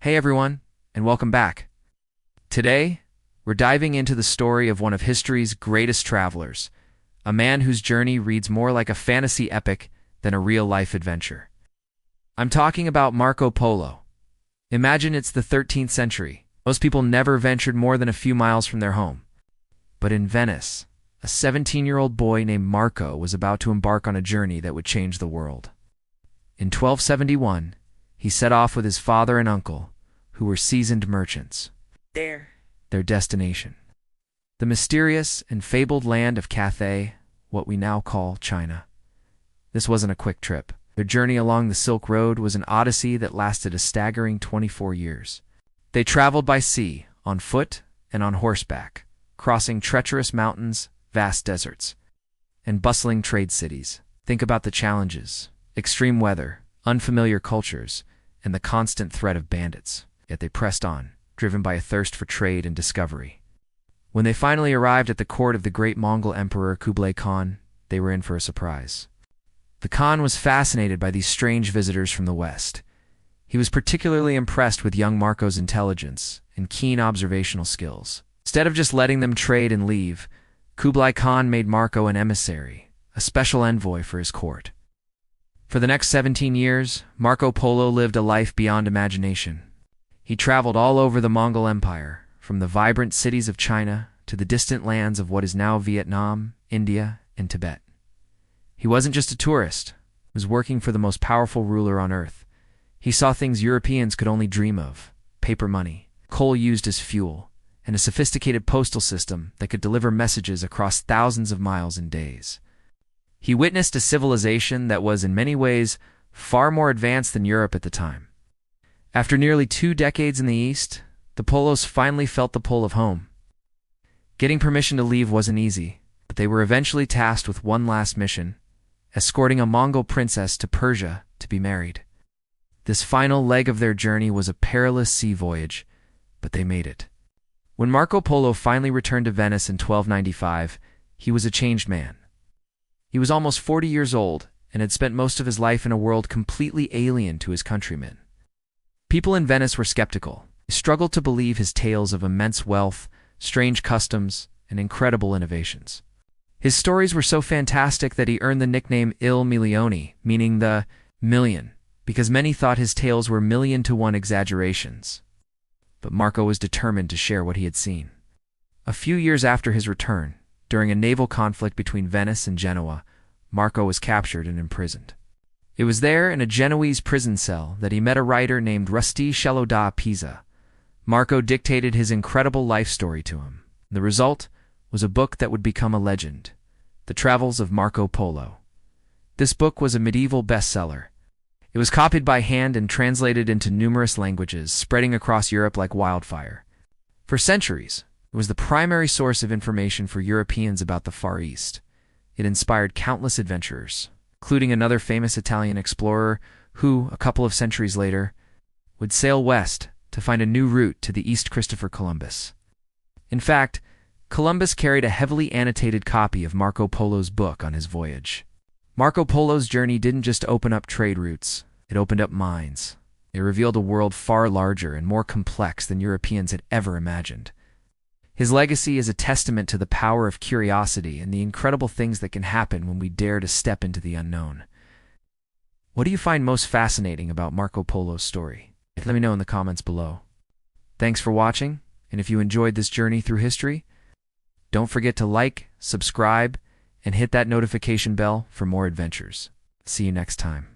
Hey everyone, and welcome back. Today, we're diving into the story of one of history's greatest travelers, a man whose journey reads more like a fantasy epic than a real-life adventure. I'm talking about Marco Polo. Imagine it's the 13th century. Most people never ventured more than a few miles from their home. But in Venice, a 17-year-old boy named Marco was about to embark on a journey that would change the world. In 1271, he set off with his father and uncle, who were seasoned merchants. Their destination: the mysterious and fabled land of Cathay, what we now call China. This wasn't a quick trip. Their journey along the Silk Road was an odyssey that lasted a staggering 24 years. They traveled by sea, on foot, and on horseback, crossing treacherous mountains, vast deserts, and bustling trade cities. Think about the challenges: extreme weather, unfamiliar cultures, and the constant threat of bandits. Yet they pressed on, driven by a thirst for trade and discovery. When they finally arrived at the court of the great Mongol Emperor Kublai Khan, they were in for a surprise. The Khan was fascinated by these strange visitors from the West. He was particularly impressed with young Marco's intelligence and keen observational skills. Instead of just letting them trade and leave, Kublai Khan made Marco an emissary, a special envoy for his court. For the next 17 years, Marco Polo lived a life beyond imagination. He traveled all over the Mongol Empire, from the vibrant cities of China to the distant lands of what is now Vietnam, India, and Tibet. He wasn't just a tourist. He was working for the most powerful ruler on earth. He saw things Europeans could only dream of: paper money, coal used as fuel, and a sophisticated postal system that could deliver messages across thousands of miles in days. He witnessed a civilization that was, in many ways, far more advanced than Europe at the time. After nearly 2 decades in the East, the Polos finally felt the pull of home. Getting permission to leave wasn't easy, but they were eventually tasked with one last mission: escorting a Mongol princess to Persia to be married. This final leg of their journey was a perilous sea voyage, but they made it. When Marco Polo finally returned to Venice in 1295, he was a changed man. He was almost 40 years old and had spent most of his life in a world completely alien to his countrymen. People in Venice were skeptical. They struggled to believe his tales of immense wealth, strange customs, and incredible innovations. His stories were so fantastic that he earned the nickname Il Milione, meaning the million, because many thought his tales were million-to-one exaggerations. But Marco was determined to share what he had seen. A few years after his return, during a naval conflict between Venice and Genoa, Marco was captured and imprisoned. It was there, in a Genoese prison cell, that he met a writer named Rustichello da Pisa. Marco dictated his incredible life story to him. The result was a book that would become a legend: The Travels of Marco Polo. This book was a medieval bestseller. It was copied by hand and translated into numerous languages, spreading across Europe like wildfire. For centuries, it was the primary source of information for Europeans about the Far East. It inspired countless adventurers, including another famous Italian explorer who, a couple of centuries later, would sail west to find a new route to the East: Christopher Columbus. In fact, Columbus carried a heavily annotated copy of Marco Polo's book on his voyage. Marco Polo's journey didn't just open up trade routes, it opened up minds. It revealed a world far larger and more complex than Europeans had ever imagined. His legacy is a testament to the power of curiosity and the incredible things that can happen when we dare to step into the unknown. What do you find most fascinating about Marco Polo's story? Let me know in the comments below. Thanks for watching, and if you enjoyed this journey through history, don't forget to like, subscribe, and hit that notification bell for more adventures. See you next time.